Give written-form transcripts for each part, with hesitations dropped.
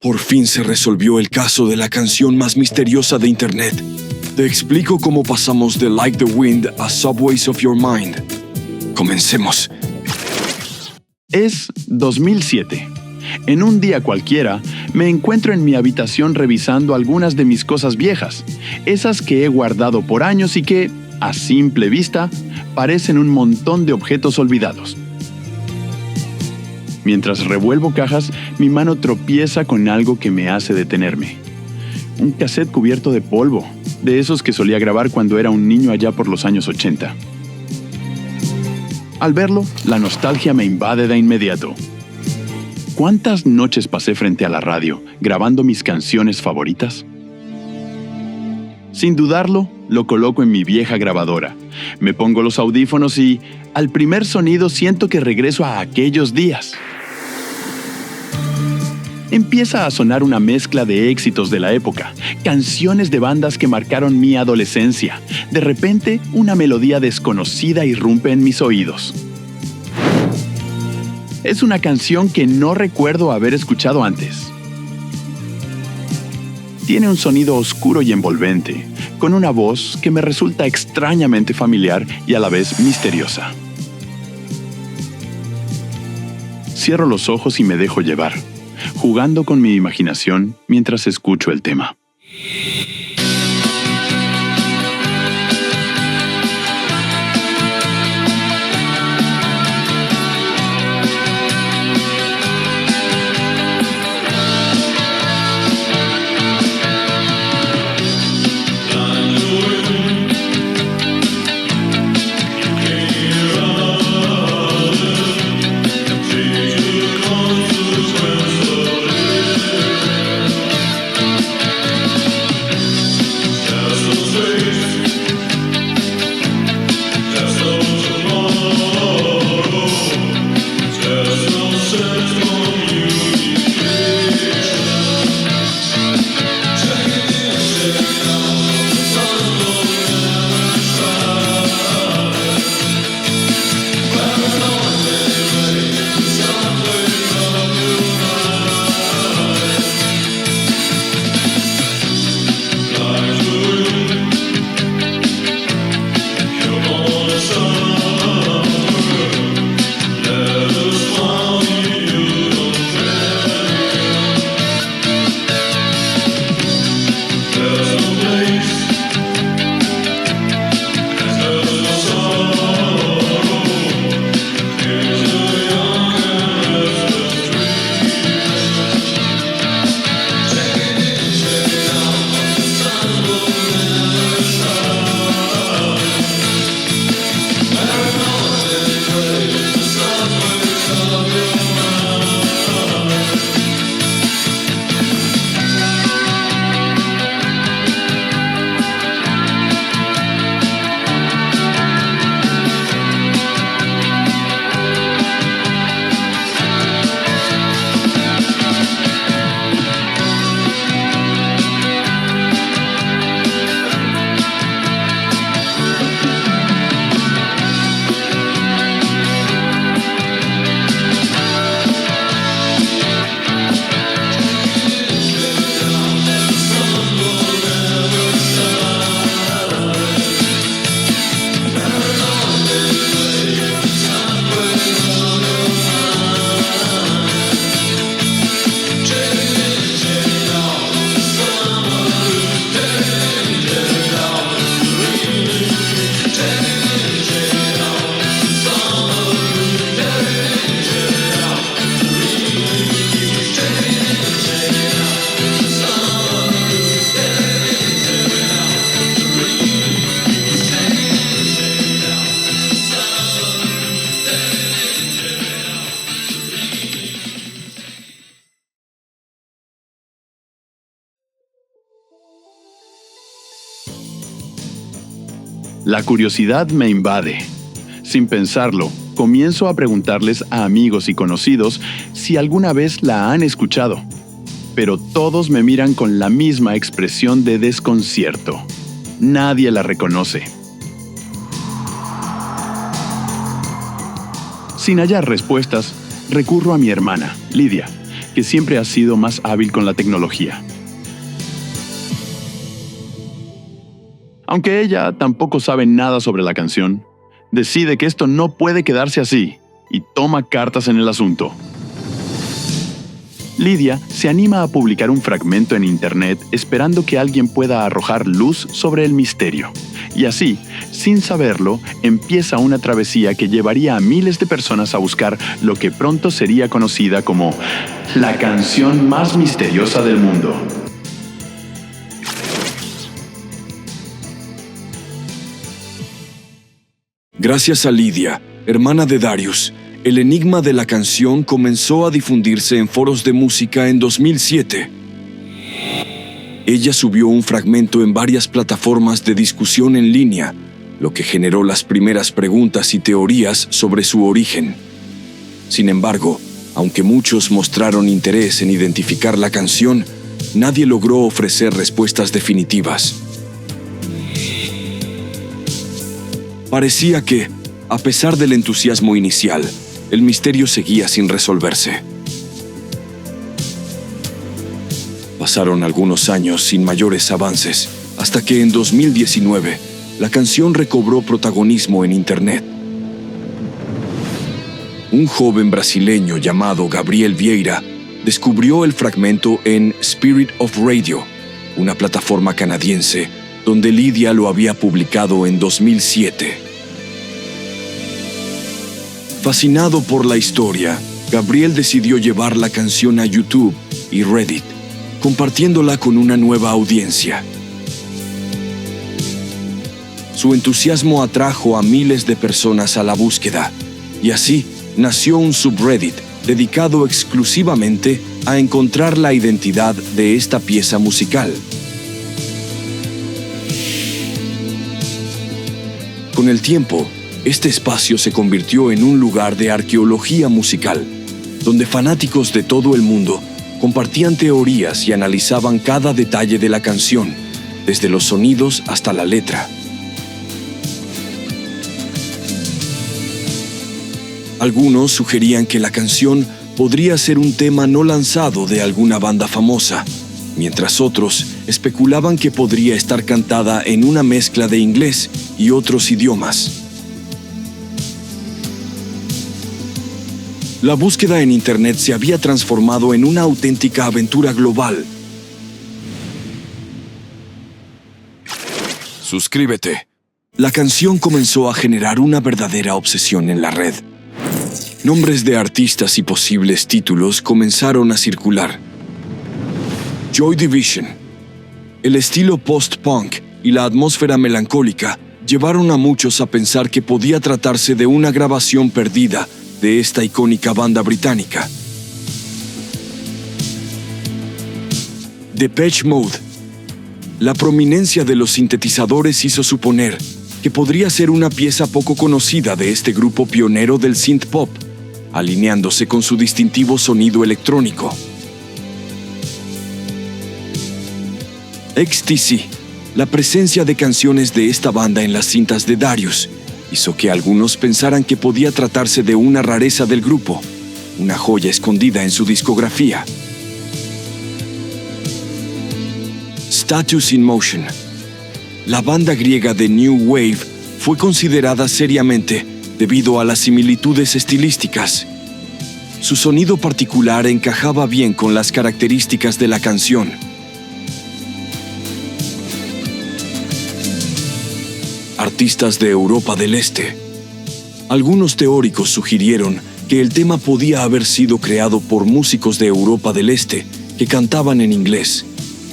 Por fin se resolvió el caso de la canción más misteriosa de Internet. Te explico cómo pasamos de Like the Wind a Subways of Your Mind. Comencemos. Es 2007. En un día cualquiera, me encuentro en mi habitación revisando algunas de mis cosas viejas, esas que he guardado por años y que, a simple vista, parecen un montón de objetos olvidados. Mientras revuelvo cajas, mi mano tropieza con algo que me hace detenerme. Un cassette cubierto de polvo, de esos que solía grabar cuando era un niño allá por los años 80. Al verlo, la nostalgia me invade de inmediato. ¿Cuántas noches pasé frente a la radio, grabando mis canciones favoritas? Sin dudarlo, lo coloco en mi vieja grabadora. Me pongo los audífonos y, al primer sonido, siento que regreso a aquellos días. Empieza a sonar una mezcla de éxitos de la época, canciones de bandas que marcaron mi adolescencia. De repente, una melodía desconocida irrumpe en mis oídos. Es una canción que no recuerdo haber escuchado antes. Tiene un sonido oscuro y envolvente, con una voz que me resulta extrañamente familiar y a la vez misteriosa. Cierro los ojos y me dejo llevar, jugando con mi imaginación mientras escucho el tema. La curiosidad me invade. Sin pensarlo, comienzo a preguntarles a amigos y conocidos si alguna vez la han escuchado. Pero todos me miran con la misma expresión de desconcierto. Nadie la reconoce. Sin hallar respuestas, recurro a mi hermana, Lidia, que siempre ha sido más hábil con la tecnología. Aunque ella tampoco sabe nada sobre la canción, decide que esto no puede quedarse así y toma cartas en el asunto. Lidia se anima a publicar un fragmento en Internet esperando que alguien pueda arrojar luz sobre el misterio. Y así, sin saberlo, empieza una travesía que llevaría a miles de personas a buscar lo que pronto sería conocida como la canción más misteriosa del mundo. Gracias a Lidia, hermana de Darius, el enigma de la canción comenzó a difundirse en foros de música en 2007. Ella subió un fragmento en varias plataformas de discusión en línea, lo que generó las primeras preguntas y teorías sobre su origen. Sin embargo, aunque muchos mostraron interés en identificar la canción, nadie logró ofrecer respuestas definitivas. Parecía que, a pesar del entusiasmo inicial, el misterio seguía sin resolverse. Pasaron algunos años sin mayores avances, hasta que en 2019, la canción recobró protagonismo en Internet. Un joven brasileño llamado Gabriel Vieira descubrió el fragmento en Spirit of Radio, una plataforma canadiense, donde Lidia lo había publicado en 2007. Fascinado por la historia, Gabriel decidió llevar la canción a YouTube y Reddit, compartiéndola con una nueva audiencia. Su entusiasmo atrajo a miles de personas a la búsqueda, y así nació un subreddit dedicado exclusivamente a encontrar la identidad de esta pieza musical. Con el tiempo, este espacio se convirtió en un lugar de arqueología musical, donde fanáticos de todo el mundo compartían teorías y analizaban cada detalle de la canción, desde los sonidos hasta la letra. Algunos sugerían que la canción podría ser un tema no lanzado de alguna banda famosa, mientras otros especulaban que podría estar cantada en una mezcla de inglés y otros idiomas. La búsqueda en Internet se había transformado en una auténtica aventura global. Suscríbete. La canción comenzó a generar una verdadera obsesión en la red. Nombres de artistas y posibles títulos comenzaron a circular. Joy Division. El estilo post-punk y la atmósfera melancólica llevaron a muchos a pensar que podía tratarse de una grabación perdida de esta icónica banda británica. Depeche Mode. La prominencia de los sintetizadores hizo suponer que podría ser una pieza poco conocida de este grupo pionero del synth pop, alineándose con su distintivo sonido electrónico. XTC. La presencia de canciones de esta banda en las cintas de Darius hizo que algunos pensaran que podía tratarse de una rareza del grupo, una joya escondida en su discografía. Status in Motion. La banda griega de New Wave fue considerada seriamente debido a las similitudes estilísticas. Su sonido particular encajaba bien con las características de la canción. Artistas de Europa del Este. Algunos teóricos sugirieron que el tema podía haber sido creado por músicos de Europa del Este que cantaban en inglés,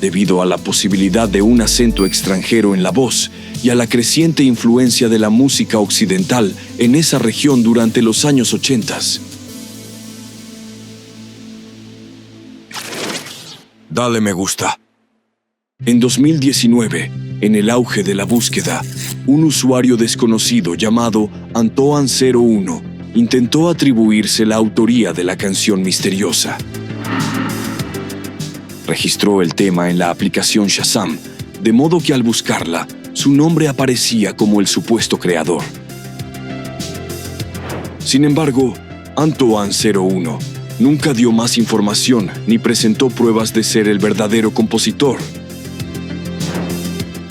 debido a la posibilidad de un acento extranjero en la voz y a la creciente influencia de la música occidental en esa región durante los años 80. Dale me gusta. En 2019, en el auge de la búsqueda, un usuario desconocido llamado Antoine01 intentó atribuirse la autoría de la canción misteriosa. Registró el tema en la aplicación Shazam, de modo que al buscarla, su nombre aparecía como el supuesto creador. Sin embargo, Antoine01 nunca dio más información ni presentó pruebas de ser el verdadero compositor.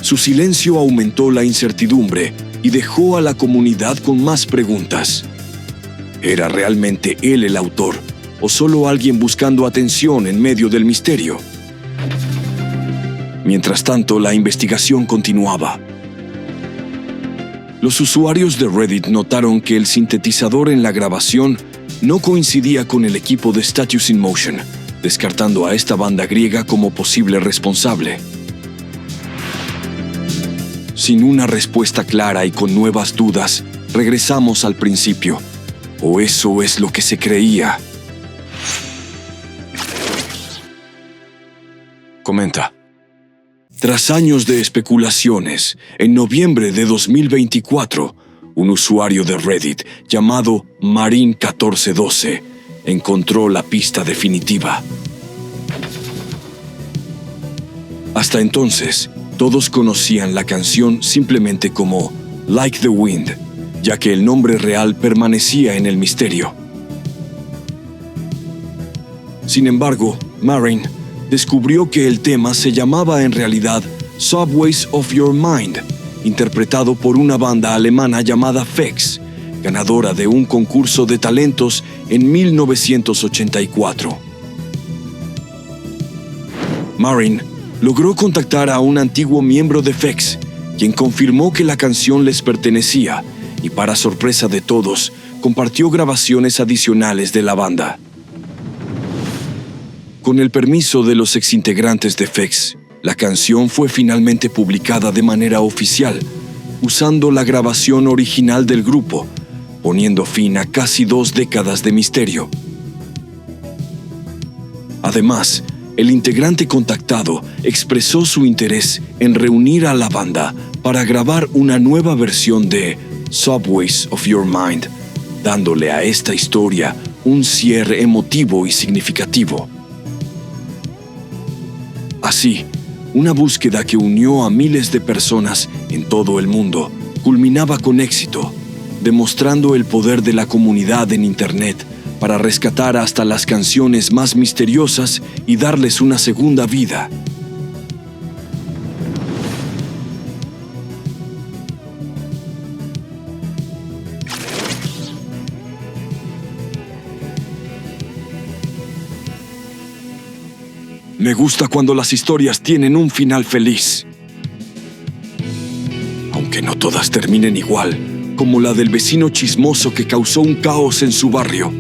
Su silencio aumentó la incertidumbre y dejó a la comunidad con más preguntas. ¿Era realmente él el autor o solo alguien buscando atención en medio del misterio? Mientras tanto, la investigación continuaba. Los usuarios de Reddit notaron que el sintetizador en la grabación no coincidía con el equipo de Statues in Motion, descartando a esta banda griega como posible responsable. Sin una respuesta clara y con nuevas dudas, regresamos al principio. ¿O eso es lo que se creía? Comenta. Tras años de especulaciones, en noviembre de 2024, un usuario de Reddit llamado Marin1412 encontró la pista definitiva. Hasta entonces, todos conocían la canción simplemente como Like the Wind, ya que el nombre real permanecía en el misterio. Sin embargo, Marin descubrió que el tema se llamaba en realidad Subways of Your Mind, interpretado por una banda alemana llamada Fex, ganadora de un concurso de talentos en 1984. Marin logró contactar a un antiguo miembro de Fex, quien confirmó que la canción les pertenecía y, para sorpresa de todos, compartió grabaciones adicionales de la banda. Con el permiso de los exintegrantes de Fex, la canción fue finalmente publicada de manera oficial, usando la grabación original del grupo, poniendo fin a casi 2 décadas de misterio. Además, el integrante contactado expresó su interés en reunir a la banda para grabar una nueva versión de Subways of Your Mind, dándole a esta historia un cierre emotivo y significativo. Así, una búsqueda que unió a miles de personas en todo el mundo culminaba con éxito, demostrando el poder de la comunidad en Internet para rescatar hasta las canciones más misteriosas y darles una segunda vida. Me gusta cuando las historias tienen un final feliz. Aunque no todas terminen igual, como la del vecino chismoso que causó un caos en su barrio.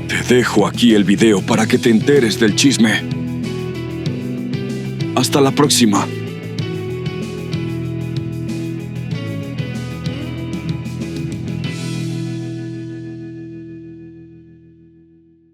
Te dejo aquí el video para que te enteres del chisme. Hasta la próxima.